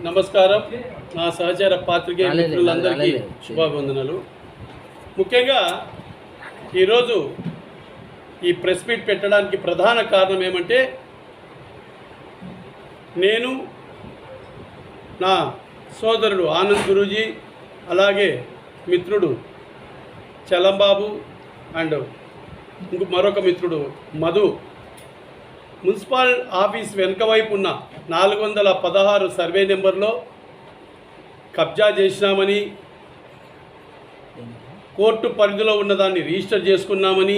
నమస్కారం. నా సహచార పాత్రికేయ మిత్రులందరికీ శుభాభివందనలు. ముఖ్యంగా ఈరోజు ఈ ప్రెస్ మీట్ పెట్టడానికి ప్రధాన కారణం ఏమంటే, నేను నా సోదరుడు ఆనంద్ గురూజీ, అలాగే మిత్రుడు చలంబాబు అండ్ మరొక మిత్రుడు మధు మున్సిపల్ ఆఫీస్ వెనుక వైపు ఉన్న 416 సర్వే నెంబర్లో కబ్జా చేసినామని, కోర్టు పరిధిలో ఉన్నదాన్ని రిజిస్టర్ చేసుకున్నామని,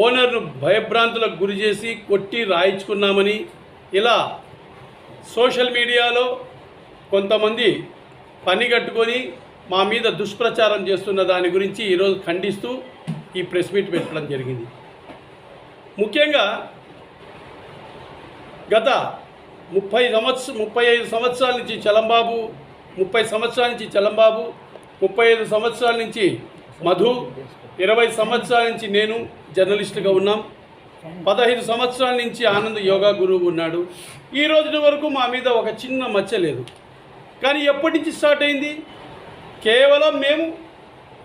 ఓనర్ను భయభ్రాంతులకు గురి చేసి కొట్టి రాయించుకున్నామని, ఇలా సోషల్ మీడియాలో కొంతమంది పని కట్టుకొని మా మీద దుష్ప్రచారం చేస్తున్న దాని గురించి ఈరోజు ఖండిస్తూ ఈ ప్రెస్ మీట్ పెట్టడం జరిగింది. ముఖ్యంగా గత 35 సంవత్సరాల నుంచి చలంబాబు, 30 సంవత్సరాల నుంచి చలంబాబు, 35 సంవత్సరాల నుంచి మధు, 20 సంవత్సరాల నుంచి నేను జర్నలిస్టుగా ఉన్నాం. 15 సంవత్సరాల నుంచి ఆనంద్ యోగా గురువు ఉన్నాడు. ఈ రోజు వరకు మా మీద ఒక చిన్న మచ్చ లేదు. కానీ ఎప్పటి నుంచి స్టార్ట్ అయింది? కేవలం మేము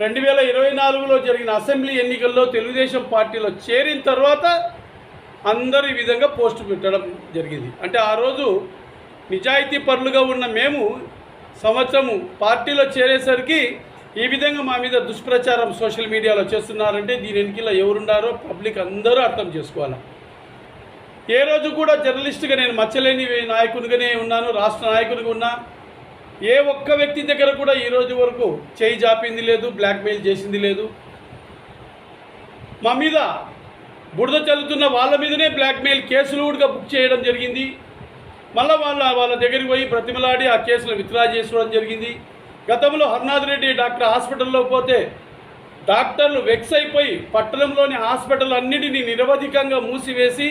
2024లో జరిగిన అసెంబ్లీ ఎన్నికల్లో తెలుగుదేశం పార్టీలో చేరిన తర్వాత అందరూ ఈ విధంగా పోస్టు పెట్టడం జరిగింది. అంటే ఆ రోజు నిజాయితీ పరులుగా ఉన్న మేము సంవత్సరము పార్టీలో చేరేసరికి ఈ విధంగా మా మీద దుష్ప్రచారం సోషల్ మీడియాలో చేస్తున్నారంటే దీని వెనుకలో ఎవరున్నారో పబ్లిక్ అందరూ అర్థం చేసుకోవాలి. ఏ రోజు కూడా జర్నలిస్టుగా నేను మచ్చలేని నాయకునిగానే ఉన్నాను, రాష్ట్ర నాయకునిగా ఉన్నా. ఏ ఒక్క వ్యక్తి దగ్గర కూడా ఈరోజు వరకు చేయి జాపింది లేదు, బ్లాక్మెయిల్ చేసింది లేదు. మా మీద బురద చల్లుతున్న వాళ్ళ మీదనే బ్లాక్మెయిల్ కేసులు కూడా బుక్ చేయడం జరిగింది. మళ్ళీ వాళ్ళ దగ్గరికి పోయి బ్రతిమలాడి ఆ కేసులు విత్డ్రా చేసుకోవడం జరిగింది. గతంలో హర్నాథ్ రెడ్డి డాక్టర్ హాస్పిటల్లో పోతే డాక్టర్లు వెక్స్ అయిపోయి పట్టణంలోని హాస్పిటల్ అన్నిటినీ నిరవధికంగా మూసివేసి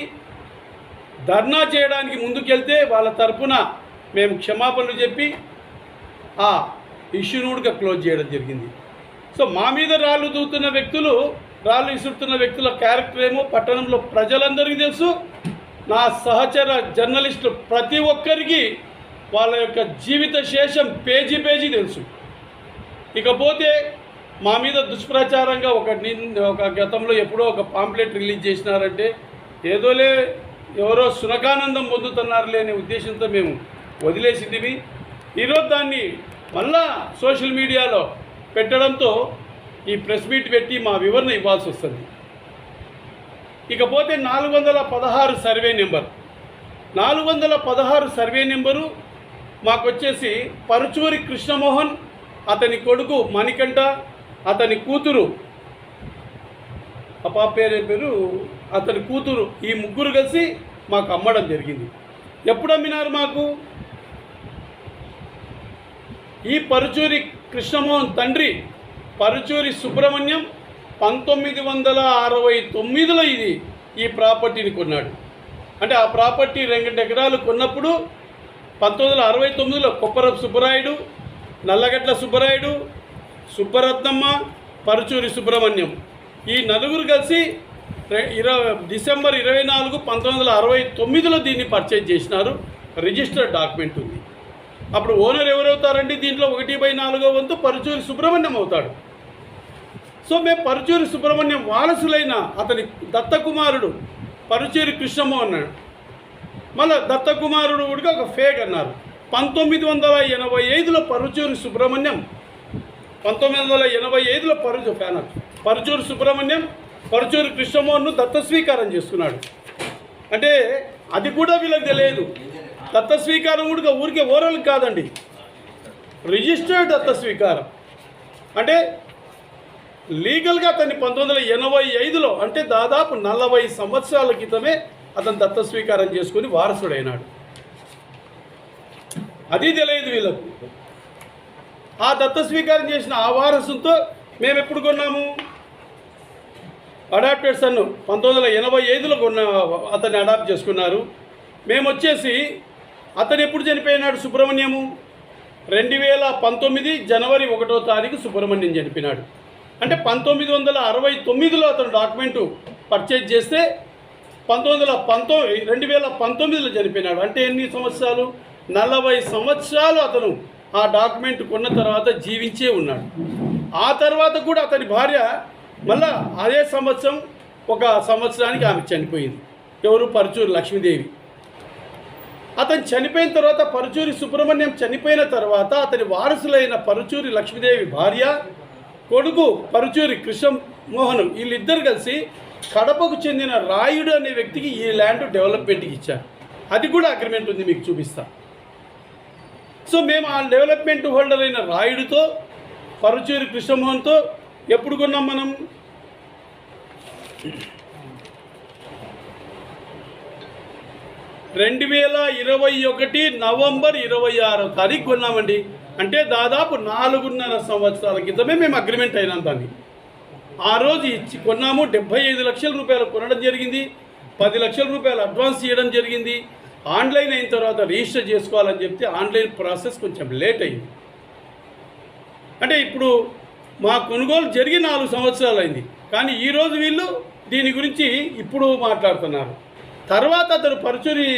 ధర్నా చేయడానికి ముందుకెళ్తే వాళ్ళ తరపున మేము క్షమాపణలు చెప్పి ఆ ఇష్యూను కూడా క్లోజ్ చేయడం జరిగింది. సో మా మీద రాళ్ళు దూతున్న వ్యక్తులు, రాళ్ళు ఇసురుతున్న వ్యక్తుల క్యారెక్టర్ ఏమో పట్టణంలో ప్రజలందరికీ తెలుసు. నా సహచర జర్నలిస్టులు ప్రతి ఒక్కరికి వాళ్ళ యొక్క జీవిత శేషం పేజీ తెలుసు. ఇకపోతే మా మీద దుష్ప్రచారంగా ఒక గతంలో ఎప్పుడో ఒక పాంప్లెట్ రిలీజ్ చేసినారంటే ఏదోలే ఎవరో సునకానందం పొందుతున్నారులే అనే ఉద్దేశంతో మేము వదిలేసింది. ఈరోజు దాన్ని మళ్ళా సోషల్ మీడియాలో పెట్టడంతో ఈ ప్రెస్ మీట్ పెట్టి మా వివరణ ఇవ్వాల్సి వస్తుంది. ఇకపోతే 416 సర్వే నెంబర్, 416 సర్వే నెంబరు మాకు వచ్చేసి పరుచూరి కృష్ణమోహన్, అతని కొడుకు మణికంఠ, అతని కూతురు ఆ పాప పేరు అతని కూతురు, ఈ ముగ్గురు కలిసి మాకు అమ్మడం జరిగింది. ఎప్పుడు అమ్మినారు మాకు? ఈ పరుచూరి కృష్ణమోహన్ తండ్రి పరుచూరి సుబ్రహ్మణ్యం 1969లో ఈ ప్రాపర్టీని కొన్నాడు. అంటే ఆ ప్రాపర్టీ 2 ఎకరాలు కొన్నప్పుడు 1969లో కొప్పరపు సుబ్బరాయుడు, నల్లగడ్ల సుబ్బరాయుడు, సుబ్బరత్నమ్మ, పరుచూరి సుబ్రహ్మణ్యం ఈ నలుగురు కలిసి డిసెంబర్ 24, 1969లో దీన్ని పర్చేజ్ చేసినారు. రిజిస్టర్డ్ డాక్యుమెంట్ ఉంది. అప్పుడు ఓనర్ ఎవరవుతారండి? దీంట్లో 1/4 వంతు పరుచూరి సుబ్రహ్మణ్యం అవుతాడు. సో మేము పరుచూరి సుబ్రహ్మణ్యం వారసులైన అతని దత్తకుమారుడు పరుచూరి కృష్ణమోహన్ అన్నాడు. మళ్ళీ దత్తకుమారుడు కూడా ఒక ఫేక్ అన్నారు. 1985లో పరుచూరి సుబ్రహ్మణ్యం 1985లో పరుచూరి సుబ్రహ్మణ్యం పరుచూరి కృష్ణమోహన్ను దత్త స్వీకారం చేసుకున్నాడు. అంటే అది కూడా వీళ్ళకి తెలియదు. దత్త స్వీకారం కూడా ఊరికే ఓరల్ కాదండి, రిజిస్టర్డ్ దత్త స్వీకారం. అంటే లీగల్గా అతన్ని 1985లో అంటే దాదాపు 40 సంవత్సరాల క్రితమే అతను దత్త స్వీకారం చేసుకుని వారసుడైనాడు. అది తెలియదు వీళ్ళకు. ఆ దత్త స్వీకారం చేసిన ఆ వారసుతో మేము ఎప్పుడు కొన్నాము? అడాప్టెడ్ సన్ 1985లో అతన్ని అడాప్ట్ చేసుకున్నారు. మేము వచ్చేసి అతను ఎప్పుడు చనిపోయినాడు? సుబ్రహ్మణ్యము 2019 జనవరి 1వ తారీఖు సుబ్రహ్మణ్యం చనిపోయినాడు. అంటే 1969లో అతను డాక్యుమెంటు పర్చేజ్ చేస్తే 2019లో చనిపోయినాడు. అంటే ఎన్ని సంవత్సరాలు? 40 సంవత్సరాలు అతను ఆ డాక్యుమెంట్ కొన్న తర్వాత జీవించే ఉన్నాడు. ఆ తర్వాత కూడా అతని భార్య మళ్ళా అదే సంవత్సరం ఒక సంవత్సరానికి ఆమె చనిపోయింది. ఎవరు? పరుచూరి లక్ష్మీదేవి. అతను చనిపోయిన తర్వాత పరుచూరి సుబ్రహ్మణ్యం చనిపోయిన తర్వాత అతని వారసులైన పరుచూరి లక్ష్మీదేవి భార్య, కొడుకు పరుచూరి కృష్ణమోహన్ వీళ్ళిద్దరు కలిసి కడపకు చెందిన రాయుడు అనే వ్యక్తికి ఈ ల్యాండ్ డెవలప్మెంట్కి ఇచ్చారు. అది కూడా అగ్రిమెంట్ ఉంది, మీకు చూపిస్తా. సో మేము ఆ డెవలప్మెంట్ హోల్డర్ అయిన రాయుడితో పరుచూరి కృష్ణమోహన్తో ఎప్పుడు కొన్నాం మనం? 2021 నవంబర్ 26వ తారీఖు కొన్నామండి. అంటే దాదాపు 4.5 సంవత్సరాల క్రితమే మేము అగ్రిమెంట్ అయినాం దాన్ని. ఆ రోజు ఇచ్చి కొన్నాము. 75 లక్షల రూపాయలు కొనడం జరిగింది. 10 లక్షల రూపాయలు అడ్వాన్స్ ఇవ్వడం జరిగింది. ఆన్లైన్ అయిన తర్వాత రిజిస్టర్ చేసుకోవాలని చెప్తే ఆన్లైన్ ప్రాసెస్ కొంచెం లేట్ అయింది. అంటే ఇప్పుడు మా కొనుగోలు జరిగి 4 సంవత్సరాలు అయింది. కానీ ఈరోజు వీళ్ళు దీని గురించి ఇప్పుడు మాట్లాడుతున్నారు. తర్వాత అతను పరుచూరి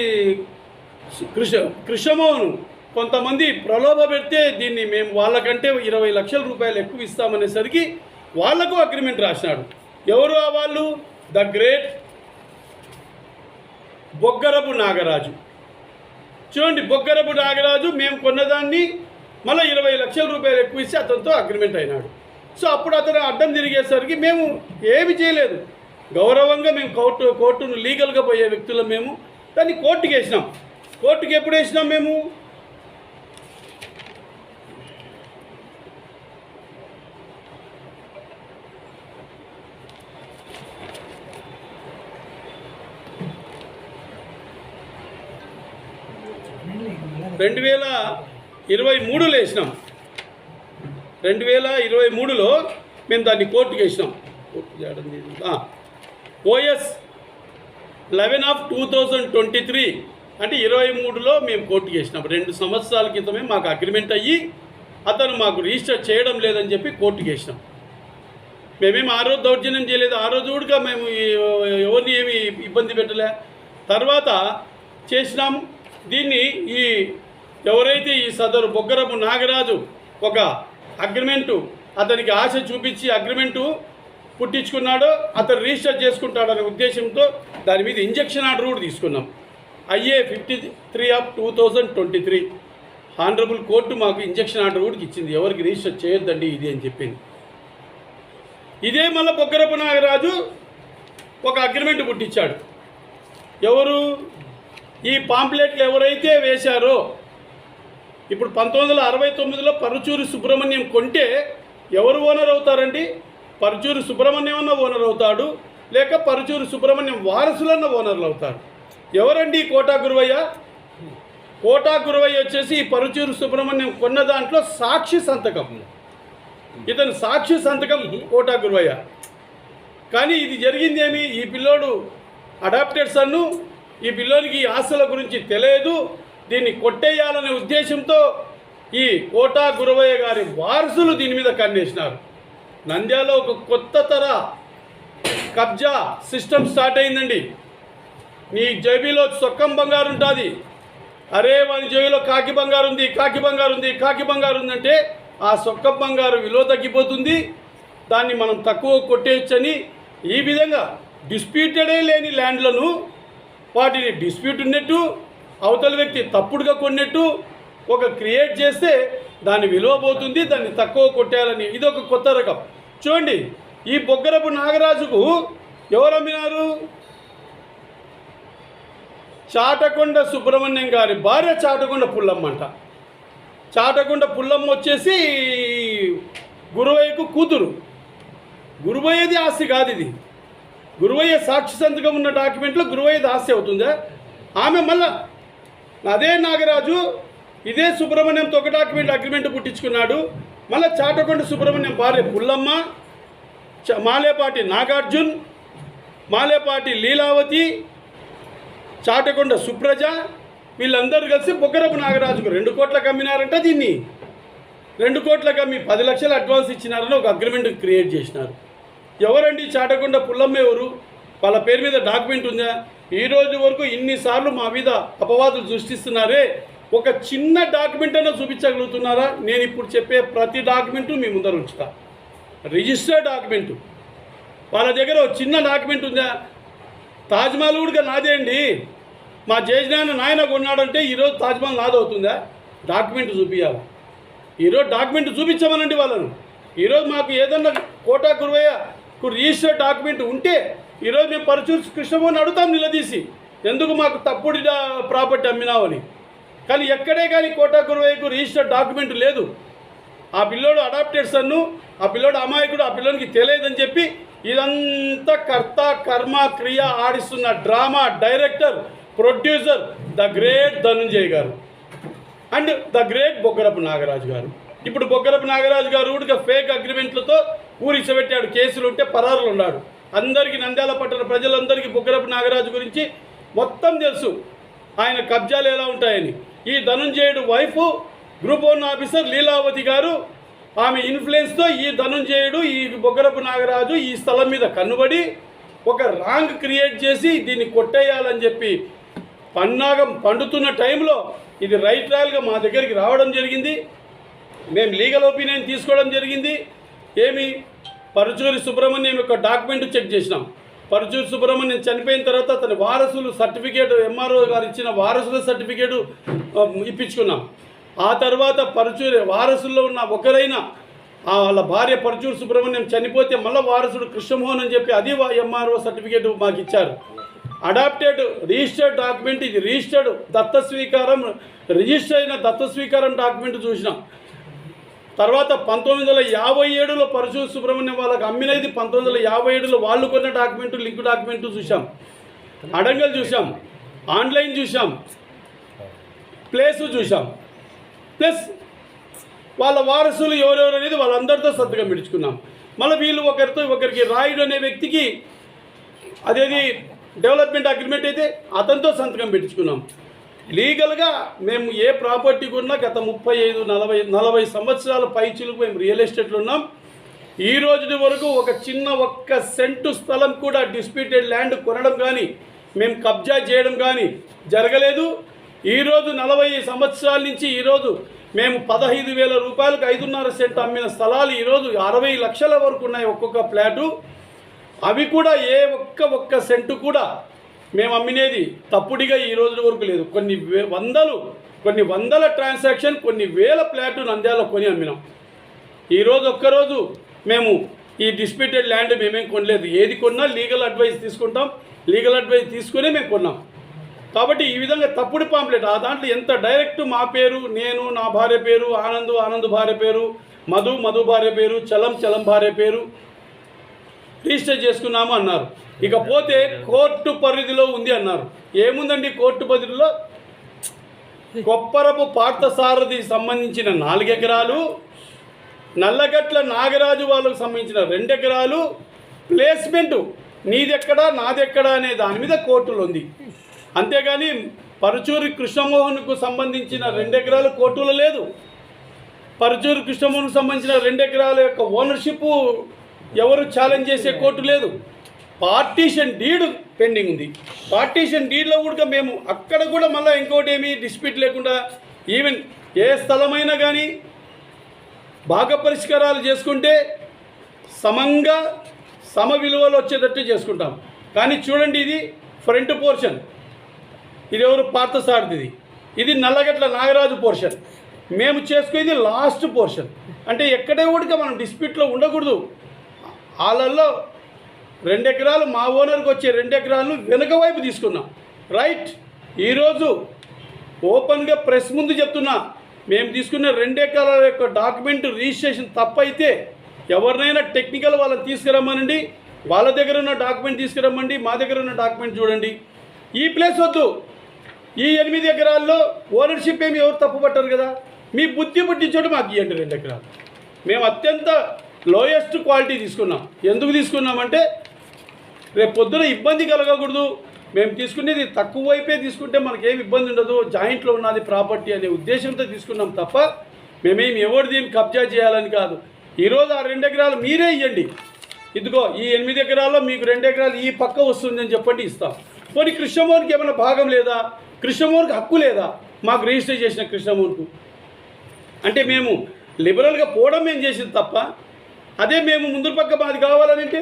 కృష్ణమోహన్ కొంతమంది ప్రలోభ పెడితే దీన్ని మేము వాళ్ళకంటే 20 లక్షల రూపాయలు ఎక్కువ ఇస్తామనేసరికి వాళ్లకు అగ్రిమెంట్ రాసినాడు. ఎవరు ఆ వాళ్ళు? The great Boggarapu Nagaraju. చూడండి, బొగ్గరపు నాగరాజు మేము కొన్నదాన్ని మళ్ళీ 20 లక్షల రూపాయలు ఎక్కువ ఇచ్చి అతనితో అగ్రిమెంట్ అయినాడు. సో అప్పుడు అతను అడ్డం తిరిగేసరికి మేము ఏమి చేయలేదు. గౌరవంగా మేము కోర్టును లీగల్గా పోయే వ్యక్తులు మేము దాన్ని కోర్టుకి వేసినాం. కోర్టుకి ఎప్పుడు వేసినాం మేము? రెండు 2023లో వేసినాం. 2023లో మేము దాన్ని కోర్టుకి వేసినాం. OS 11/2023 అంటే 23లో మేము కోర్టుకి వేసినాం. 2 సంవత్సరాల క్రితమే మాకు అగ్రిమెంట్ అయ్యి అతను మాకు రిజిస్టర్ చేయడం లేదని చెప్పి కోర్టుకి వేసినాం. మేమేమి ఆ రోజు దౌర్జన్యం చేయలేదు. ఆ రోజు కూడా మేము ఎవరిని ఏమి ఇబ్బంది పెట్టలే. తర్వాత చేసినాము దీన్ని. ఈ ఎవరైతే ఈ సదరు బొగ్గరపు నాగరాజు ఒక అగ్రిమెంటు అతనికి ఆశ చూపించి అగ్రిమెంటు పుట్టించుకున్నాడో అతను రిజిస్టర్ చేసుకుంటాడనే ఉద్దేశంతో దాని మీద ఇంజక్షన్ ఆర్డర్ కూడా తీసుకున్నాం. IA 53/2023 హానరబుల్ కోర్టు మాకు ఇంజక్షన్ ఆర్డర్ కూడా ఇచ్చింది. ఎవరికి రిజిస్టర్ చేయొద్దండి ఇది అని చెప్పింది. ఇదే మళ్ళీ బొగ్గరపు నాగరాజు ఒక అగ్రిమెంట్ పుట్టించాడు. ఎవరు? ఈ పాంప్లెట్లు ఎవరైతే వేశారో ఇప్పుడు 1969లో పరుచూరి సుబ్రహ్మణ్యం కొంటే ఎవరు ఓనర్ అవుతారండి? పరుచూరి సుబ్రహ్మణ్యం అన్న ఓనర్ అవుతాడు, లేక పరుచూరి సుబ్రహ్మణ్యం వారసులన్న ఓనర్లు అవుతారు. ఎవరండి? కోటా గురువయ్య. కోటా గురువయ్య వచ్చేసి ఈ పరుచూరి సుబ్రహ్మణ్యం కొన్న దాంట్లో సాక్షి సంతకం, ఇతను సాక్షి సంతకం కోటా గురువయ్య. కానీ ఇది జరిగింది ఏమి? ఈ పిల్లోడు అడాప్టెడ్ సన్ను, ఈ పిల్లోనికి ఈ ఆస్తుల గురించి తెలియదు, దీన్ని కొట్టేయాలనే ఉద్దేశంతో ఈ కోటా గురవయ్య గారి వారసులు దీని మీద కన్నేసినారు. నంద్యాలలో ఒక కొత్త తర కబ్జా సిస్టమ్ స్టార్ట్ అయిందండి. నీ జేబీలో సొక్కం బంగారు ఉంటుంది, అరే వాని జేబీలో కాకి బంగారు ఉంది, కాకి బంగారు ఉంది, కాకి బంగారు ఉందంటే ఆ సొక్కం బంగారు విలువ తగ్గిపోతుంది, దాన్ని మనం తక్కువ కొట్టేయచ్చని ఈ విధంగా డిస్ప్యూటెడే లేని ల్యాండ్లను వాటిని డిస్ప్యూట్ ఉన్నట్టు అవతల వ్యక్తి తప్పుడుగా కొన్నట్టు ఒక క్రియేట్ చేస్తే దాని విలువ పోతుంది, దాన్ని తక్కువ కొట్టేయాలని ఇదొక కొత్త రకం. చూడండి, ఈ బొగ్గరపు నాగరాజుకు ఎవరు అమ్మినారు? చాటకొండ సుబ్రహ్మణ్యం గారి భార్య చాటకొండ పుల్లమ్మ అంట. చాటకొండ పుల్లమ్మ వచ్చేసి గురువయ్యకు కూతురు. గురువయ్యది ఆస్తి కాదు ఇది. గురువయ్య సాక్షి సంతకం ఉన్న డాక్యుమెంట్లో గురువయ్యది ఆస్తి అవుతుందా? ఆమె మళ్ళా అదే నాగరాజు ఇదే సుబ్రహ్మణ్యంతో ఒక అగ్రిమెంట్ పుట్టించుకున్నాడు. మళ్ళీ చాటకొండ సుబ్రహ్మణ్యం భార్య పుల్లమ్మ, మాలేపాటి నాగార్జున్, మాలేపాటి లీలావతి, చాటకొండ సుప్రజ వీళ్ళందరూ కలిసి బొగ్గరపు నాగరాజుకు 2 కోట్లకు అమ్మినారంట. దీన్ని 2 కోట్లకు అమ్మి 10 లక్షలు అడ్వాన్స్ ఇచ్చినారని ఒక అగ్రిమెంట్ క్రియేట్ చేసినారు. ఎవరండి చాటకొండ పుల్లమ్మ? ఎవరు? వాళ్ళ పేరు మీద డాక్యుమెంట్ ఉందా? ఈ రోజు వరకు ఇన్నిసార్లు మా మీద అపవాదులు సృష్టిస్తున్నారే, ఒక చిన్న డాక్యుమెంట్ అయినా చూపించగలుగుతున్నారా? నేను ఇప్పుడు చెప్పే ప్రతి డాక్యుమెంటు మీ ముందర ఉంచుతా. రిజిస్టర్డ్ డాక్యుమెంటు వాళ్ళ దగ్గర ఒక చిన్న డాక్యుమెంట్ ఉందా? తాజ్మహల్ కూడా నాదే అండి, మా జయజ్ఞాన నాయన కొన్నాడంటే ఈరోజు తాజ్మహల్ నాదవుతుందా? డాక్యుమెంట్ చూపించాలి. ఈరోజు డాక్యుమెంట్ చూపించమనండి వాళ్ళను. ఈరోజు మాకు ఏదన్నా కోటా కురువయ్యకు రిజిస్టర్డ్ డాక్యుమెంట్ ఉంటే ఈరోజు మేము పరచూరు కృష్ణమోహన్ అడుగుతాం నిలదీసి, ఎందుకు మాకు తప్పుడు ప్రాపర్టీ అమ్మినావని. కానీ ఎక్కడే కానీ కోటా కురువయ్యకు రిజిస్టర్డ్ డాక్యుమెంట్ లేదు. ఆ పిల్లోడు అడాప్టెడ్ సన్ను, ఆ పిల్లోడు అమాయకుడు, ఆ పిల్లోనికి తెలియదని చెప్పి ఇదంతా కర్త కర్మ క్రియ ఆడిస్తున్న drama director producer the great Dhananjay garu and the great Boggarapu Nagaraju garu. ఇప్పుడు బొగ్గరపు నాగరాజు గారు కూడా ఫేక్ అగ్రిమెంట్లతో ఊరిచ్చబెట్టాడు. కేసులు ఉంటే పరారులు ఉన్నాడు. అందరికీ నంద్యాల పట్టణ ప్రజలందరికీ బొగ్గరపు నాగరాజు గురించి మొత్తం తెలుసు, ఆయన కబ్జాలు ఎలా ఉంటాయని. ఈ ధనుంజయుడు వైఫ్ గ్రూప్ 1 ఆఫీసర్ లీలావతి గారు, ఆమె ఇన్ఫ్లుయెన్స్తో ఈ ధనుంజయుడు ఈ బొగ్గరపు నాగరాజు ఈ స్థలం మీద కన్నుబడి ఒక రాంగ్ క్రియేట్ చేసి దీన్ని కొట్టేయాలని చెప్పి పన్నాగం పండుతున్న టైంలో ఇది రైట్ రాయల్గా మా దగ్గరికి రావడం జరిగింది. మేము లీగల్ ఒపీనియన్ తీసుకోవడం జరిగింది. ఏమి పరుచూరి సుబ్రహ్మణ్యం యొక్క డాక్యుమెంట్ చెక్ చేసినాం. పరుచూరి సుబ్రహ్మణ్యం చనిపోయిన తర్వాత అతని వారసులు సర్టిఫికేట్ ఎంఆర్ఓ గారు ఇచ్చిన వారసుల సర్టిఫికేట్ ఇప్పించుకున్నాం. ఆ తర్వాత పరుచూరి వారసుల్లో ఉన్న ఒకరైనా వాళ్ళ భార్య పరుచూరి సుబ్రహ్మణ్యం చనిపోతే మళ్ళీ వారసుడు కృష్ణమోహన్ అని చెప్పి అది ఎంఆర్ఓ సర్టిఫికేట్ మాకు ఇచ్చారు. అడాప్టెడ్ రిజిస్టర్డ్ డాక్యుమెంట్, ఇది రిజిస్టర్డ్ దత్త స్వీకారం, రిజిస్టర్ అయిన దత్త స్వీకారం డాక్యుమెంట్ చూసినాం. తర్వాత 1957లో పరశురామ సుబ్రహ్మణ్యం వాళ్ళకి అమ్మినది 1957లో వాళ్ళు కొన్న డాక్యుమెంటు లింక్ డాక్యుమెంటు చూసాం, అడంగల్ చూసాం, ఆన్లైన్ చూసాం, ప్లేసు చూసాం. ప్లస్ వాళ్ళ వారసులు ఎవరెవరు అనేది వాళ్ళందరితో సంతకం పెట్టుకున్నాం. మళ్ళీ వీళ్ళు ఒకరికి రాయుడు అనే వ్యక్తికి అదేది డెవలప్మెంట్ అగ్రిమెంట్ అయితే అతనితో సంతకం పెట్టించుకున్నాం. లీగల్గా మేము ఏ ప్రాపర్టీ కొన్నా గత 35-40 సంవత్సరాల పైచిలకు మేము రియల్ ఎస్టేట్లో ఉన్నాం. ఈ రోజు వరకు ఒక్క సెంటు స్థలం కూడా డిస్ప్యూటెడ్ ల్యాండ్ కొనడం కానీ మేము కబ్జా చేయడం కానీ జరగలేదు. ఈరోజు 40 సంవత్సరాల నుంచి ఈరోజు మేము 15,000 రూపాయలకు 5.5 సెంటు అమ్మిన స్థలాలు ఈరోజు 60 లక్షల వరకు ఉన్నాయి ఒక్కొక్క ప్లాటు. అవి కూడా ఒక్క సెంటు కూడా మేము అమ్మినేది తప్పుడిగా ఈ రోజు వరకు లేదు. కొన్ని వందల ట్రాన్సాక్షన్, కొన్ని వేల ప్లాటు నంద్యాలలో కొని అమ్మినాం. ఈరోజు ఒక్కరోజు మేము ఈ డిస్ప్యూటెడ్ ల్యాండ్ మేమేం కొనలేదు. ఏది కొన్నా లీగల్ అడ్వైస్ తీసుకుంటాం, లీగల్ అడ్వైస్ తీసుకునే మేము కొన్నాం. కాబట్టి ఈ విధంగా తప్పుడు పాంప్లెట్, ఆ దాంట్లో ఎంత డైరెక్ట్ మా పేరు, నేను నా భార్య పేరు, ఆనంద్ భార్య పేరు, మధు భార్య పేరు, చలం భార్య పేరు రిజిస్టర్ చేసుకున్నాము అన్నారు. ఇకపోతే కోర్టు పరిధిలో ఉంది అన్నారు. ఏముందండి కోర్టు పరిధిలో? కొప్పరపు పార్థసారథి సంబంధించిన 4 ఎకరాలు, నల్లగట్ల నాగరాజు వాళ్ళకు సంబంధించిన 2 ఎకరాలు, ప్లేస్మెంటు నీదెక్కడా నాదెక్కడా అనే దాని మీద కోర్టులో ఉంది. అంతేగాని పరుచూరి కృష్ణమోహన్కు సంబంధించిన 2 ఎకరాలు కోర్టులో లేదు. పరుచూరి కృష్ణమోహన్కు సంబంధించిన 2 ఎకరాల యొక్క ఓనర్షిప్ ఎవరు ఛాలెంజ్ చేసే కోర్టు లేదు. పార్టీషన్ డీడ్ పెండింగ్ ఉంది. పార్టీషన్ డీడ్లో కూడా మేము అక్కడ కూడా మళ్ళీ ఇంకోటి ఏమీ డిస్ప్యూట్ లేకుండా ఈవెన్ ఏ స్థలమైనా కానీ భాగ పరిష్కారాలు చేసుకుంటే సమంగా సమ విలువలు వచ్చేటట్టు చేసుకుంటాం. కానీ చూడండి, ఇది ఫ్రంట్ పోర్షన్, ఇది ఎవరు పార్థసారథిది, ఇది నల్లగట్ల నాగరాజు పోర్షన్, మేము చేసుకునేది లాస్ట్ పోర్షన్. అంటే ఎక్కడే కూడా మనం డిస్ప్యూట్లో ఉండకూడదు. వాళ్ళల్లో 2 ఎకరాలు మా ఓనర్కి వచ్చే 2 ఎకరాలను వెనుక వైపు తీసుకున్నాం. రైట్, ఈరోజు ఓపెన్గా ప్రెస్ ముందు చెప్తున్నా, మేము తీసుకున్న 2 ఎకరాల యొక్క డాక్యుమెంట్ రిజిస్ట్రేషన్ తప్పైతే ఎవరినైనా టెక్నికల్ వాళ్ళని తీసుకురమ్మనండి, వాళ్ళ దగ్గర ఉన్న డాక్యుమెంట్ తీసుకురమ్మండి, మా దగ్గర ఉన్న డాక్యుమెంట్ చూడండి. ఈ ప్లేస్ వద్దు, ఈ 8 ఎకరాల్లో ఓనర్షిప్ ఏమి ఎవరు తప్పు పట్టారు కదా, మీ బుద్ధి పుట్టించోటి మాకు ఇవ్వండి 2 ఎకరాలు. మేము అత్యంత లోయెస్ట్ క్వాలిటీ తీసుకున్నాం. ఎందుకు తీసుకున్నామంటే రేపు పొద్దున ఇబ్బంది కలగకూడదు. మేము తీసుకునేది తక్కువ వైపే తీసుకుంటే మనకేం ఇబ్బంది ఉండదు, జాయింట్లో ఉన్నది ప్రాపర్టీ అనే ఉద్దేశంతో తీసుకున్నాం తప్ప మేమేమి ఎవరిది కబ్జా చేయాలని కాదు. ఈరోజు ఆ 2 ఎకరాలు మీరే ఇవ్వండి, ఇదిగో ఈ 8 ఎకరాల్లో మీకు 2 ఎకరాలు ఈ పక్క వస్తుందని చెప్పండి, ఇస్తాం. పోనీ కృష్ణమోహన్కి ఏమైనా భాగం లేదా? కృష్ణమోహన్కి హక్కు లేదా మాకు రిజిస్టర్ చేసిన కృష్ణమోహన్కు? అంటే మేము లిబరల్గా పోవడం మేము చేసింది తప్ప, అదే మేము ముందు పక్క మాది కావాలని అంటే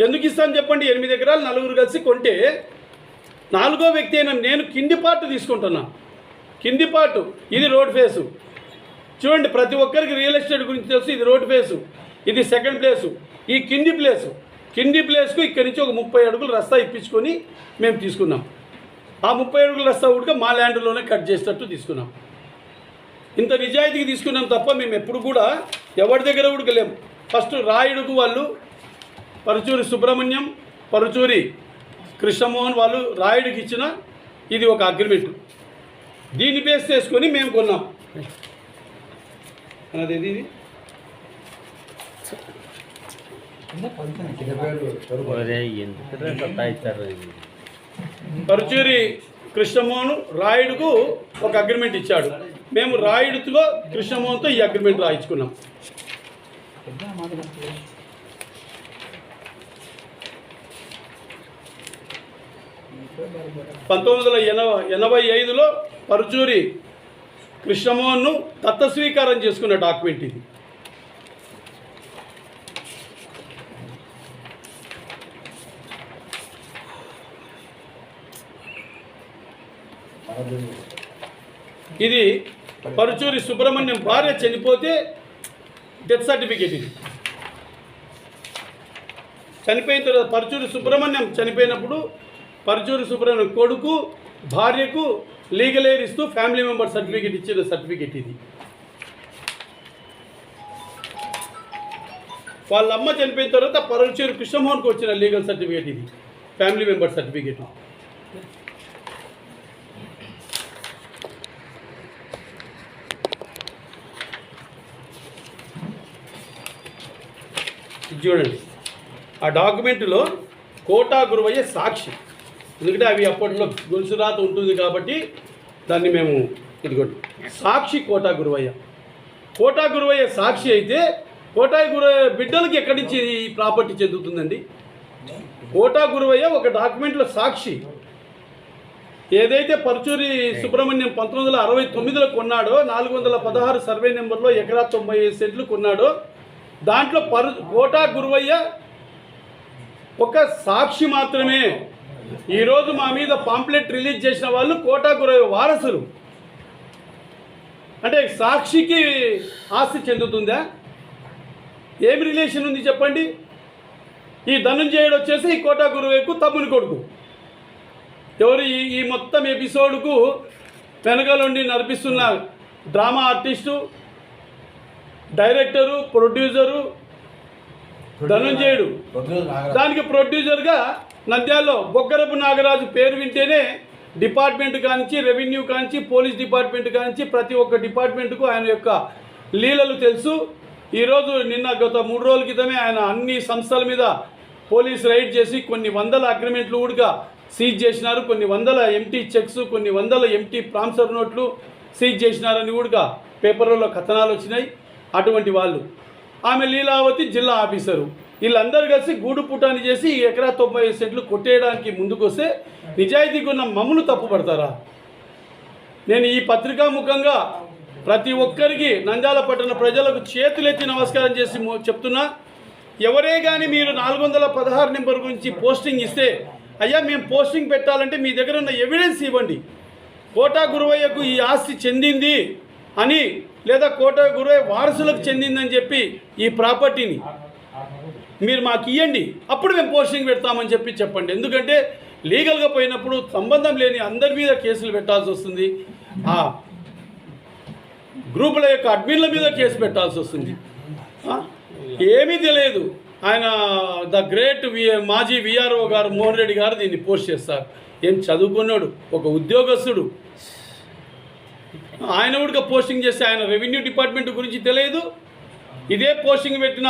ఎందుకు ఇస్తాను చెప్పండి? 8 ఎకరాలు నలుగురు కలిసి కొంటే 4వ వ్యక్తి అయినా నేను కింది పార్ట్ తీసుకుంటున్నా. కింది పార్ట్ ఇది రోడ్ ఫేసు. చూడండి, ప్రతి ఒక్కరికి రియల్ ఎస్టేట్ గురించి తెలుసు. ఇది రోడ్ ఫేసు, ఇది సెకండ్ ప్లేసు, ఈ కింది ప్లేస్కు ఇక్కడి నుంచి ఒక 30 అడుగులు రస్తా ఇప్పించుకొని మేము తీసుకున్నాం. ఆ 30 అడుగుల రస్తా కూడా మా ల్యాండ్లోనే కట్ చేసేటట్టు తీసుకున్నాం. ఇంత నిజాయితీకి తీసుకున్నాం తప్ప మేము ఎప్పుడు కూడా ఎవరి దగ్గర కూడా లేము. ఫస్ట్ రాయుడుకు వాళ్ళు పరుచూరి సుబ్రహ్మణ్యం, పరుచూరి కృష్ణమోహన్ వాళ్ళు రాయుడికి ఇచ్చిన ఇది ఒక అగ్రిమెంట్. దీన్ని బేస్ చేసుకొని మేము కొన్నాం. అదే ఇది పరుచూరి కృష్ణమోహన్ రాయుడుకు ఒక అగ్రిమెంట్ ఇచ్చాడు. మేము రాయుడుతో కృష్ణమోహన్తో ఈ అగ్రిమెంట్ రాయించుకున్నాం. (1985) పరుచూరి కృష్ణమోహన్ను దత్తస్వీకారం చేసుకున్న డాక్యుమెంట్ ఇది. ఇది పరుచూరి సుబ్రహ్మణ్యం భార్య చనిపోతే డెత్ సర్టిఫికేట్. ఇది చనిపోయిన తర్వాత పరుచూరి సుబ్రహ్మణ్యం చనిపోయినప్పుడు పరుచూరి సుబ్రహ్మణ్యం కొడుకు భార్యకు లీగల్ ఎయిర్ ఇస్తూ ఫ్యామిలీ మెంబర్ సర్టిఫికేట్ ఇచ్చిన సర్టిఫికేట్ ఇది. వాళ్ళ అమ్మ చనిపోయిన తర్వాత పరుచూరి కృష్ణమోహన్కి వచ్చిన లీగల్ సర్టిఫికేట్ ఇది, ఫ్యామిలీ మెంబర్ సర్టిఫికేట్. చూడండి, ఆ డాక్యుమెంట్లో కోటా గురువయ్య సాక్షి. ఎందుకంటే అవి అప్పట్లో గొలుసు రాత ఉంటుంది కాబట్టి దాన్ని మేము ఇదిగోండి సాక్షి కోటా గురువయ్య సాక్షి అయితే కోటా గురువయ్య బిడ్డలకి ఎక్కడి నుంచి ఈ ప్రాపర్టీ చెందుతుందండి? కోటా గురువయ్య ఒక డాక్యుమెంట్లో సాక్షి. ఏదైతే పరుచూరి సుబ్రహ్మణ్యం 1969లో కొన్నాడో 416 సర్వే నెంబర్లో ఎకరా 95 సెంట్లు కొన్నాడో దాంట్లో కోటా గురువయ్య ఒక సాక్షి మాత్రమే. ఈరోజు మా మీద పాంప్లెట్ రిలీజ్ చేసిన వాళ్ళు కోటా గురువయ్య వారసులు. అంటే సాక్షికి ఆస్తి చెందుతుందా? ఏమి రిలేషన్ ఉంది చెప్పండి? ఈ ధనంజయుడు వచ్చేసి ఈ కోటా గురువయ్యకు తమ్ముని కొడుకు. ఎవరు ఈ మొత్తం ఎపిసోడ్కు వెనకలుండి నడిపిస్తున్న డ్రామా ఆర్టిస్టు, డైరెక్టరు, ప్రొడ్యూసరు ధనంజయుడు. దానికి ప్రొడ్యూసర్గా నంద్యాలలో బొగ్గరపు నాగరాజు పేరు వింటేనే డిపార్ట్మెంట్ కానించి, రెవెన్యూ కానించి, పోలీస్ డిపార్ట్మెంట్ కానించి ప్రతి ఒక్క డిపార్ట్మెంట్కు ఆయన యొక్క లీలలు తెలుసు. ఈరోజు గత 3 రోజుల క్రితమే ఆయన అన్ని సంస్థల మీద పోలీస్ రైడ్ చేసి కొన్ని వందల అగ్రిమెంట్లు కూడా సీజ్ చేసినారు. కొన్ని వందల ఎంటీ చెక్స్, కొన్ని వందల ఎంటీ ప్రామిసర్ నోట్లు సీజ్ చేసినారని కూడా పేపర్లలో కథనాలు వచ్చినాయి. అటువంటి వాళ్ళు ఆమె లీలావతి జిల్లా ఆఫీసరు వీళ్ళందరూ కలిసి గూడు పుటాన్ని చేసి ఎకరా 95 సెంట్లు కొట్టేయడానికి ముందుకొస్తే నిజాయితీగా ఉన్న మమ్మల్ని తప్పుపడతారా? నేను ఈ పత్రికా ముఖంగా ప్రతి ఒక్కరికి నంద్యాల పట్టణ ప్రజలకు చేతులెత్తి నమస్కారం చేసి చెప్తున్నా, ఎవరే కానీ మీరు 416 నెంబర్ గురించి పోస్టింగ్ ఇస్తే అయ్యా మేము పోస్టింగ్ పెట్టాలంటే మీ దగ్గర ఉన్న ఎవిడెన్స్ ఇవ్వండి. కోటా గురువయ్యకు ఈ ఆస్తి చెందింది అని, లేదా కోటా గురువయ్య వారసులకు చెందిందని చెప్పి ఈ ప్రాపర్టీని మీరు మాకు ఇవ్వండి, అప్పుడు మేము పోస్టింగ్ పెడతామని చెప్పండి. ఎందుకంటే లీగల్గా పోయినప్పుడు సంబంధం లేని అందరి మీద కేసులు పెట్టాల్సి వస్తుంది. ఆ గ్రూపుల యొక్క అడ్మిన్ల మీద కేసు పెట్టాల్సి వస్తుంది. ఏమీ తెలియదు. ఆయన ద గ్రేట్ మాజీ విఆర్ఓ గారు మోహన్ రెడ్డి గారు దీన్ని పోస్ట్ చేస్తారు. ఏం చదువుకున్నాడు, ఒక ఉద్యోగస్తుడు. ఆయన కూడా పోస్టింగ్ చేస్తే ఆయన రెవెన్యూ డిపార్ట్మెంట్ గురించి తెలియదు. ఇదే పోస్టింగ్ పెట్టిన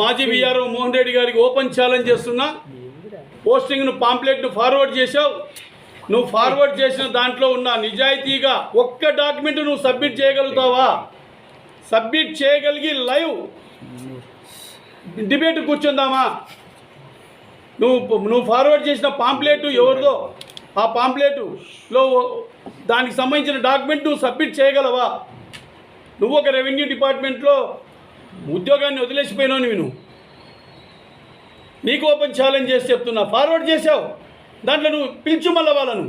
మాజీ విఆర్ఓ మోహన్ రెడ్డి గారికి ఓపెన్ ఛాలెంజ్ చేస్తున్నా. పోస్టింగ్ను పాంప్లెట్ను ఫార్వర్డ్ చేశావు. నువ్వు ఫార్వర్డ్ చేసిన దాంట్లో ఉన్న నిజాయితీగా ఒక్క డాక్యుమెంట్ నువ్వు సబ్మిట్ చేయగలుగుతావా? సబ్మిట్ చేయగలిగి లైవ్ డిబేట్ కూర్చుందామా? నువ్వు ఫార్వర్డ్ చేసిన పాంప్లెట్ ఎవరిదో ఆ పాంప్లెట్లో దానికి సంబంధించిన డాక్యుమెంట్ నువ్వు సబ్మిట్ చేయగలవా? నువ్వు ఒక రెవెన్యూ డిపార్ట్మెంట్లో ఉద్యోగాన్ని వదిలేసిపోయినావు. నువ్వు నీకు ఓపెన్ ఛాలెంజ్ చేసి చెప్తున్నా, ఫార్వర్డ్ చేసావు. దాంట్లో నువ్వు పిలిచు మళ్ళీ వాళ్ళను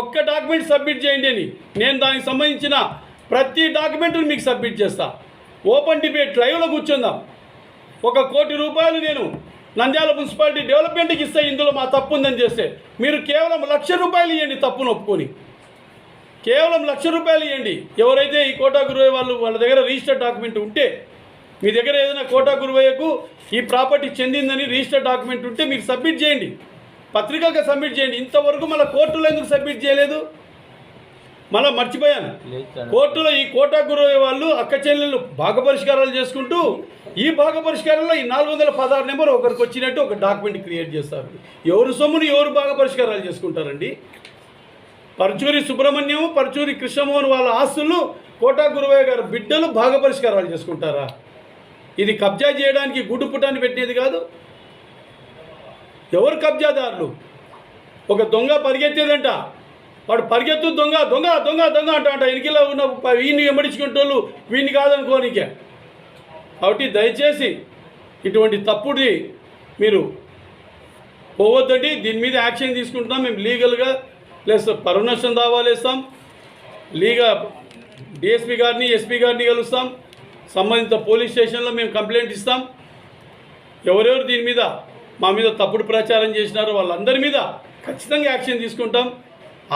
ఒక్క డాక్యుమెంట్ సబ్మిట్ చేయండి అని. నేను దానికి సంబంధించిన ప్రతి డాక్యుమెంట్ని మీకు సబ్మిట్ చేస్తా. ఓపెన్ డిబేట్ లైవ్లో కూర్చుందాం. 1 కోటి రూపాయలు నేను నంద్యాల మున్సిపాలిటీ డెవలప్మెంట్కి ఇస్తే ఇందులో మా తప్పు ఉందని చేస్తే మీరు కేవలం 1,00,000 రూపాయలు ఇవ్వండి. తప్పును ఒప్పుకొని కేవలం 1,00,000 రూపాయలు ఇవ్వండి. ఎవరైతే ఈ కోటా గురువయ్య వాళ్ళ దగ్గర రిజిస్టర్ డాక్యుమెంట్ ఉంటే, మీ దగ్గర ఏదైనా కోటా గురువయ్యకు ఈ ప్రాపర్టీ చెందిందని రిజిస్టర్ డాక్యుమెంట్ ఉంటే మీరు సబ్మిట్ చేయండి, పత్రికగా సబ్మిట్ చేయండి. ఇంతవరకు మళ్ళీ కోర్టులో ఎందుకు సబ్మిట్ చేయలేదు? మళ్ళీ మర్చిపోయాను. కోర్టులో ఈ కోటా గురువయ్య వాళ్ళు అక్క చెల్లెళ్ళు భాగ పరిష్కారాలు చేసుకుంటూ ఈ భాగ పరిష్కారంలో ఈ 416 నెంబర్ ఒకరికి వచ్చినట్టు ఒక డాక్యుమెంట్ క్రియేట్ చేస్తారు. ఎవరు సొమ్ముని ఎవరు భాగ పరిష్కారాలు చేసుకుంటారండి? పరుచూరి సుబ్రహ్మణ్యం, పరుచూరి కృష్ణమోహన్ వాళ్ళ ఆస్తులు కోటా గురువయ్య గారు బిడ్డలు భాగ పరిష్కారాలు చేసుకుంటారా? ఇది కబ్జా చేయడానికి గుడ్డు పుటాన్ని పెట్టేది కాదు. ఎవరు కబ్జాదారులు? ఒక దొంగ పరిగెత్తేదంట, వాడు పరిగెత్తు దొంగ దొంగ దొంగ దొంగ అంట ఎన్నికల్లో ఉన్న వీడిని వెంబడించుకుంటోళ్ళు వీడిని కాదనుకోనికే. కాబట్టి దయచేసి ఇటువంటి తప్పుడి మీరు పోవద్దండి. దీని మీద యాక్షన్ తీసుకుంటున్నాం. మేము లీగల్గా ప్లస్ పరునష్టం దావాలు వేస్తాం, డిఎస్పీ గారిని ఎస్పీ గారిని కలుస్తాం, సంబంధిత పోలీస్ స్టేషన్లో మేము కంప్లైంట్ ఇస్తాం. ఎవరెవరు దీని మీద మా మీద తప్పుడు ప్రచారం చేసినారో వాళ్ళందరి మీద ఖచ్చితంగా యాక్షన్ తీసుకుంటాం.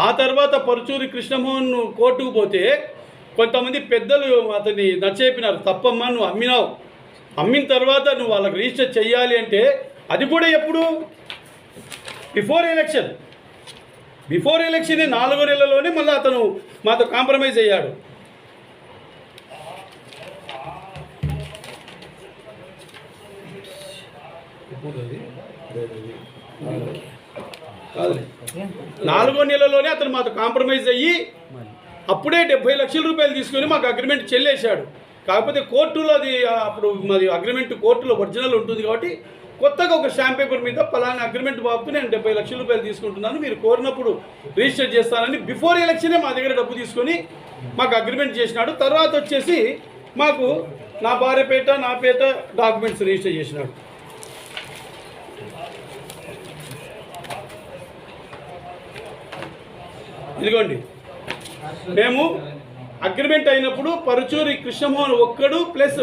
ఆ తర్వాత పరుచూరి కృష్ణమోహన్ కోర్టుకు పోతే కొంతమంది పెద్దలు అతన్ని నచ్చేపినారు. తప్పమ్మా, నువ్వు అమ్మినావు, అమ్మిన తర్వాత నువ్వు వాళ్ళకి రిజిస్టర్ చెయ్యాలి అంటే అది కూడా ఎప్పుడు? బిఫోర్ ఎలక్షనే 4 నెలల్లోనే మళ్ళీ అతను మాతో కాంప్రమైజ్ అయ్యాడు. కాదు, 4 నెలల్లోనే అతను మాతో కాంప్రమైజ్ అయ్యి అప్పుడే 70 లక్షల రూపాయలు తీసుకొని మాకు అగ్రిమెంట్ చెల్లేశాడు. కాకపోతే కోర్టులో అది అప్పుడు మరి అగ్రిమెంట్ కోర్టులో ఒరిజినల్ ఉంటుంది కాబట్టి కొత్తగా ఒక స్టాంప్ పేపర్ మీద పలానా అగ్రిమెంట్ బాబుతూ నేను 70 లక్షల రూపాయలు తీసుకుంటున్నాను, మీరు కోరినప్పుడు రిజిస్టర్ చేస్తానని బిఫోర్ ఎలక్షనే మా దగ్గర డబ్బు తీసుకొని మాకు అగ్రిమెంట్ చేసినాడు. తర్వాత వచ్చేసి మాకు నా భార్య పేట నా పేట డాక్యుమెంట్స్ రిజిస్టర్ చేసినాడు. ఇదిగోండి, మేము అగ్రిమెంట్ అయినప్పుడు పరుచూరి కృష్ణమోహన్ ఒక్కడు ప్లస్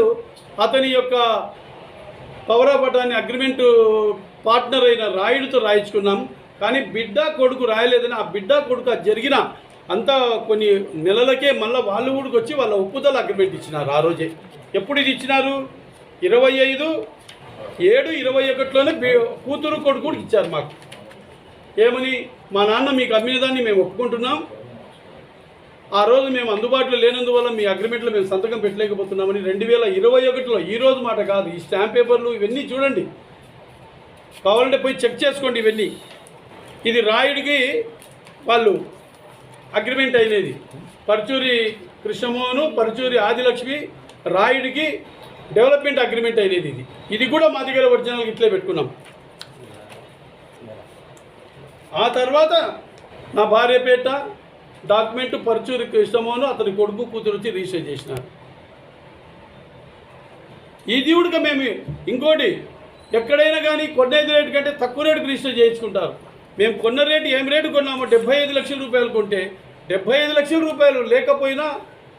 అతని యొక్క power of attorney agreement partner అయిన రాయుడితో రాయించుకున్నాం. కానీ బిడ్డ కొడుకు రాయలేదని ఆ బిడ్డ కొడుకు జరిగిన అంతా కొన్ని నెలలకే మళ్ళీ వాళ్ళు ఊడికి వచ్చి వాళ్ళ ఒప్పుదల అగ్రిమెంట్ ఇచ్చినారు. ఆ రోజే ఎప్పుడు ఇది ఇచ్చినారు? 25/7/21లోనే కూతురు కొడుకు ఇచ్చారు మాకు. ఏమని? మా నాన్న మీకు అమ్మిన దాన్ని మేము ఒప్పుకుంటున్నాం, ఆ రోజు మేము అందుబాటులో లేనందువల్ల మీ అగ్రిమెంట్లో మేము సంతకం పెట్టలేకపోతున్నామని 2021లో, ఈ రోజు మాట కాదు, ఈ స్టాంప్ పేపర్లు ఇవన్నీ చూడండి, కావాలంటే పోయి చెక్ చేసుకోండి ఇవన్నీ. ఇది రాయుడికి వాళ్ళు అగ్రిమెంట్ అయినది. పరుచూరి కృష్ణమోహను, పరుచూరి ఆదిలక్ష్మి, రాయుడికి డెవలప్మెంట్ అగ్రిమెంట్ అయినది. ఇది కూడా మా దగ్గర ఒరిజినల్గా ఇట్లే పెట్టుకున్నాం. ఆ తర్వాత నా భార్య పేట డాక్యుమెంట్ పరుచూరి కృష్ణమోహన్ అతని కొడుకు కూతురు వచ్చి రిజిస్టర్ చేసినారు. ఇది కూడా మేము ఇంకోటి ఎక్కడైనా కానీ కొనేది రేటు కంటే తక్కువ రేటుకి రిజిస్టర్ చేయించుకుంటారు. మేము కొన్న రేటు ఏం రేటు కొన్నామో 75 లక్షల రూపాయలు కొంటే 75 లక్షల రూపాయలు లేకపోయినా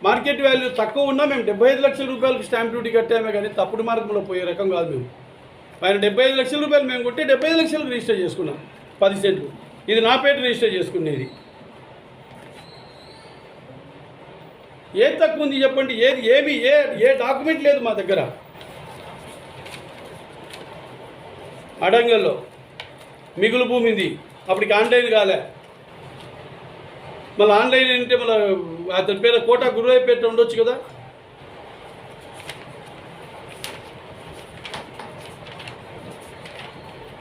మార్కెట్ వాల్యూ తక్కువ ఉన్నా మేము 75 లక్షల రూపాయలకు స్టాంప్ డ్యూటీ కట్టామే కానీ తప్పుడు మార్గంలో పోయే రకం కాదు మేము. ఆయన 75 లక్షల రూపాయలు మేము కొట్టి 75 లక్షలకు రిజిస్టర్ చేసుకున్నాం 10 సెంట్లు. ఇది నా పేట రిజిస్టర్ చేసుకునేది. ఏది తక్కువ ఉంది చెప్పండి? ఏ డాక్యుమెంట్ లేదు మా దగ్గర. అడంగల్లో మిగులు భూమి ఉంది, అప్పటికి ఆన్లైన్ కాలే. మళ్ళీ ఆన్లైన్ అంటే మళ్ళీ అతని పేరు కోటా గురువయ్య పేట ఉండొచ్చు కదా.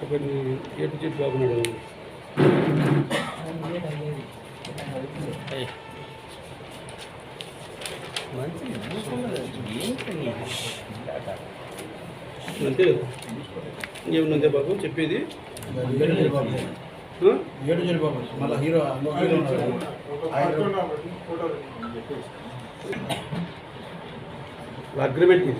ఒకటి ఏటు చెట్టు బాగున్నాడు. అంతే కదా, ఏముందంతే బాబు చెప్పేది. ఏడు జరిపోయి మళ్ళీ హీరో అగ్రిమెంట్ ఇది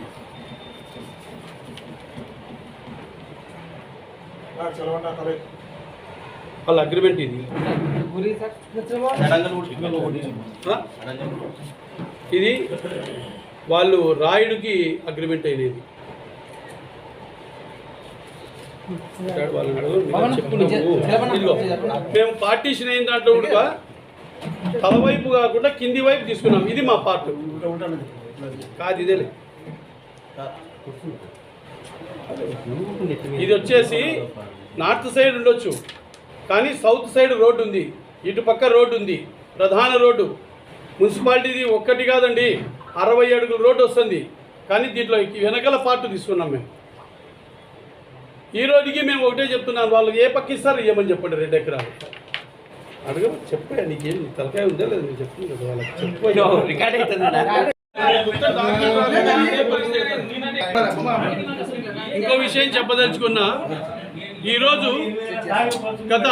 వాళ్ళ అగ్రిమెంట్ ఇది ఇది వాళ్ళు రాయుడికి అగ్రిమెంట్ అయినది మేము పార్టీషన్ అయిన దాంట్లో కూడా తలవైపు కాకుండా కింది వైపు తీసుకున్నాం. ఇది మా పార్ట్ కాదు, ఇదేలే. ఇది వచ్చేసి నార్త్ సైడ్ ఉండొచ్చు, కానీ సౌత్ సైడ్ రోడ్డు ఉంది, ఇటు పక్క రోడ్డు ఉంది, ప్రధాన రోడ్డు. మున్సిపాలిటీది ఒక్కటి కాదండి, 60 అడుగుల రోడ్డు వస్తుంది. కానీ దీంట్లో వెనకాల పార్ట్ తీసుకున్నాం మేము. ఈ రోజుకి మేము ఒకటే చెప్తున్నాను, వాళ్ళు ఏ పక్క ఇస్తారు ఇవ్వమని చెప్పండి. 2 ఎకరాలు అడగ చెప్పా, నీకేం తలకాయ ఉందా లేదు నేను చెప్తుంది కదా వాళ్ళకి చెప్ప. ఇంకో విషయం చెప్పదలుచుకున్నా, ఈరోజు గత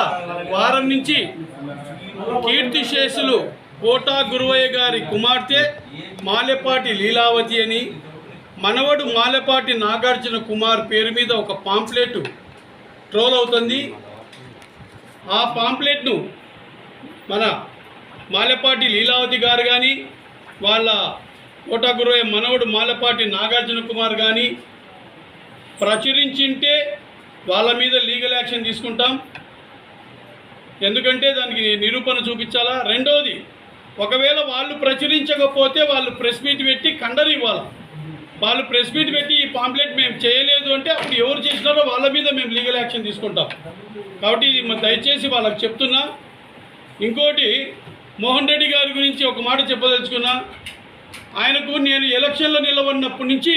వారం నుంచి కీర్తిశేషులు కోటా గురువయ్య గారి కుమార్తె మాలెపాటి లీలావతి అని, మనవడు మాలెపాటి నాగార్జున కుమార్ పేరు మీద ఒక పాంప్లెట్ ట్రోల్ అవుతుంది. ఆ పాంప్లెట్ను మన మాలెపాటి లీలావతి గారు కానీ, వాళ్ళ కోటా గురువయ్య మనవడు మాలెపాటి నాగార్జున కుమార్ కానీ ప్రచురించింటే వాళ్ళ మీద లీగల్ యాక్షన్ తీసుకుంటాం. ఎందుకంటే దానికి నిరూపణ చూపించాలా. రెండోది, ఒకవేళ వాళ్ళు ప్రచురించకపోతే వాళ్ళు ప్రెస్ మీట్ పెట్టి ఖండన ఇవ్వాలి. వాళ్ళు ప్రెస్ మీట్ పెట్టి ఈ పాంప్లెట్ మేము చేయలేదు అంటే అప్పుడు ఎవరు చేసినారో వాళ్ళ మీద మేము లీగల్ యాక్షన్ తీసుకుంటాం. కాబట్టి ఇది దయచేసి వాళ్ళకి చెప్తున్నా. ఇంకోటి, మోహన్ రెడ్డి గారి గురించి ఒక మాట చెప్పదలుచుకున్నా. ఆయనకు నేను ఎలక్షన్లో నిలబడినప్పటి నుంచి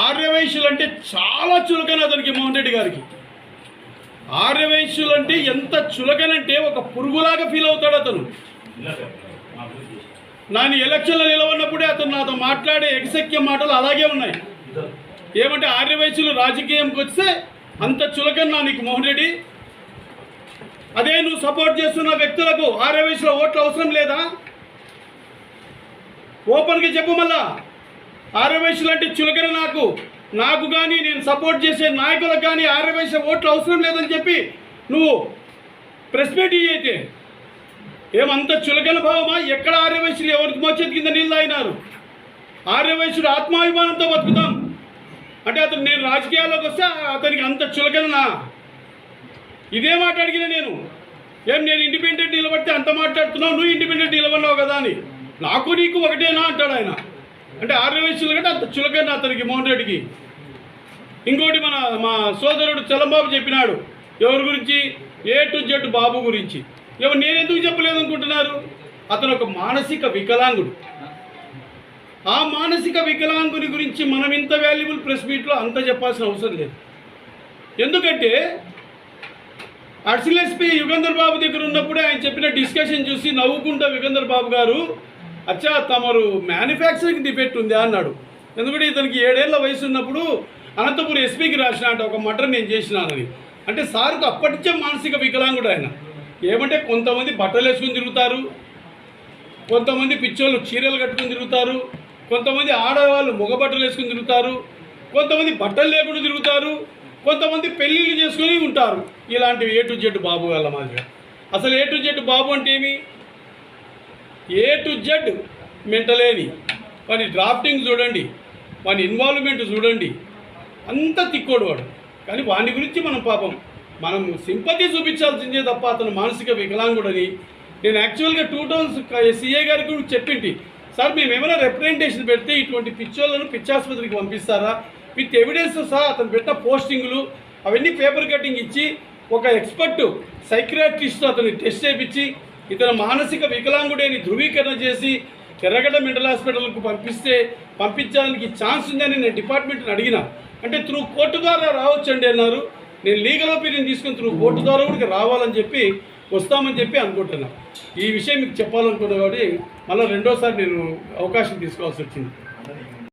ఆర్యవైశ్యులు అంటే చాలా చులకన అతనికి. మోహన్ రెడ్డి గారికి ఆర్యవైశ్యులు అంటే ఎంత చులకనంటే ఒక పురుగులాగా ఫీల్ అవుతాడు అతను. నేను ఎలక్షన్లో నిలబడినప్పుడే అతను నాతో మాట్లాడే ఎగసెక్కే మాటలు అలాగే ఉన్నాయి. ఏమంటే ఆర్యవైశ్యులు రాజకీయంకి వస్తే అంత చులకన్నా నీకు మోహన్ రెడ్డి. అదే నువ్వు సపోర్ట్ చేస్తున్న వ్యక్తులకు ఆర్యవైశ్యుల ఓట్లు అవసరం లేదా? ఓపెన్గా చెప్పు. మళ్ళా ఆర్యవైశ్యులు అంటే చులకన నాకు కానీ నేను సపోర్ట్ చేసే నాయకులకు కానీ ఆర్యవైశ్య ఓట్లు అవసరం లేదని చెప్పి నువ్వు ప్రెస్ మీట్ అయితే ఏమంత చులకన భావమా? ఎక్కడ ఆర్యవైశ్యులు ఎవరికి మోచేతి కింద నీళ్ళు తాగినారు? ఆర్యవైశ్యుడు ఆత్మాభిమానంతో బతుకుతాం అంటే అతను నేను రాజకీయాల్లోకి వస్తే అతనికి అంత చులకనా? ఇదే మాట అడిగిన నేను. నేను ఇండిపెండెంట్ నిలబడితే అంత మాట్లాడుతున్నావు, నువ్వు ఇండిపెండెంట్ నిలబడినావు కదా అని. నాకు నీకు ఒకటేనా అంటాడు ఆయన. అంటే ఆర్యవైశ్యులు కంటే అంత చులకన అతనికి మోహన్ రెడ్డికి. ఇంకోటి, మా సోదరుడు చలంబాబు చెప్పినాడు ఎవరి గురించి? A to Z బాబు గురించి. నేను ఎందుకు చెప్పలేదు అనుకుంటున్నారు? అతను ఒక మానసిక వికలాంగుడు. ఆ మానసిక వికలాంగుని గురించి మనం ఇంత వాల్యుబుల్ ప్రెస్ మీట్లో అంత చెప్పాల్సిన అవసరం లేదు. ఎందుకంటే అడిషనల్ ఎస్పీ యుగంధర్ బాబు దగ్గర ఉన్నప్పుడే ఆయన చెప్పిన డిస్కషన్ చూసి నవ్వుకుంటా యుగంధర్ బాబు గారు, అచ్చా తమరు మ్యానుఫ్యాక్చరింగ్ డిఫెక్ట్ ఉందా అన్నాడు. ఎందుకంటే ఇతనికి 7 ఏళ్ల వయసు ఉన్నప్పుడు అనంతపురం ఎస్పీకి రాసిన అంటే ఒక మర్డర్ నేను చేసినానని. అంటే సార్కు అప్పటికే మానసిక వికలాంగుడు ఆయన. ఏమంటే కొంతమంది బట్టలు వేసుకుని తిరుగుతారు, కొంతమంది పిచ్చోళ్ళు చీరలు కట్టుకుని తిరుగుతారు, కొంతమంది ఆడవాళ్ళు బట్టలు వేసుకుని తిరుగుతారు, కొంతమంది బట్టలు లేకుండా తిరుగుతారు, కొంతమంది పెళ్ళిళ్ళు చేసుకుని ఉంటారు. ఇలాంటివి A to Z బాబు వాళ్ళ మాదిరిగా. అసలు A to Z బాబు అంటే ఏమి? A to Z మెంటలేని వాని డ్రాఫ్టింగ్ చూడండి, వాని ఇన్వాల్వ్మెంట్ చూడండి, అంత తిక్కోడు వాడు. కానీ వాని గురించి మనం సింపతి చూపించాల్సిందే తప్ప అతను మానసిక వికలాంగుడని. నేను యాక్చువల్గా 2 టౌన్స్ CA గారికి కూడా చెప్పింటి, సార్ మేము ఏమైనా రిప్రజెంటేషన్ పెడితే ఇటువంటి పిచ్చోళ్ళను పిచ్చాసుపత్రికి పంపిస్తారా? విత్ ఎవిడెన్స్ సహా అతను పెట్టిన పోస్టింగులు అవన్నీ పేపర్ కటింగ్ ఇచ్చి ఒక ఎక్స్పర్ట్ సైక్రియాట్రిస్ట్ అతన్ని టెస్ట్ చేయించి ఇతను మానసిక వికలాంగుడని ధృవీకరణ చేసి ఎర్రగడ్డ మెంటల్ హాస్పిటల్కు పంపించడానికి ఛాన్స్ ఉందని నేను డిపార్ట్మెంట్ని అడిగిన. అంటే త్రూ కోర్టు ద్వారా రావచ్చండి అన్నారు. నేను లీగల్ ఒపీనియన్ తీసుకుని త్రూ కోర్టు ద్వారా కూడా రావాలని చెప్పి వస్తామని చెప్పి అనుకుంటున్నాను. ఈ విషయం మీకు చెప్పాలనుకున్నా కాబట్టి మళ్ళీ రెండోసారి నేను అవకాశం తీసుకోవాల్సి వచ్చింది.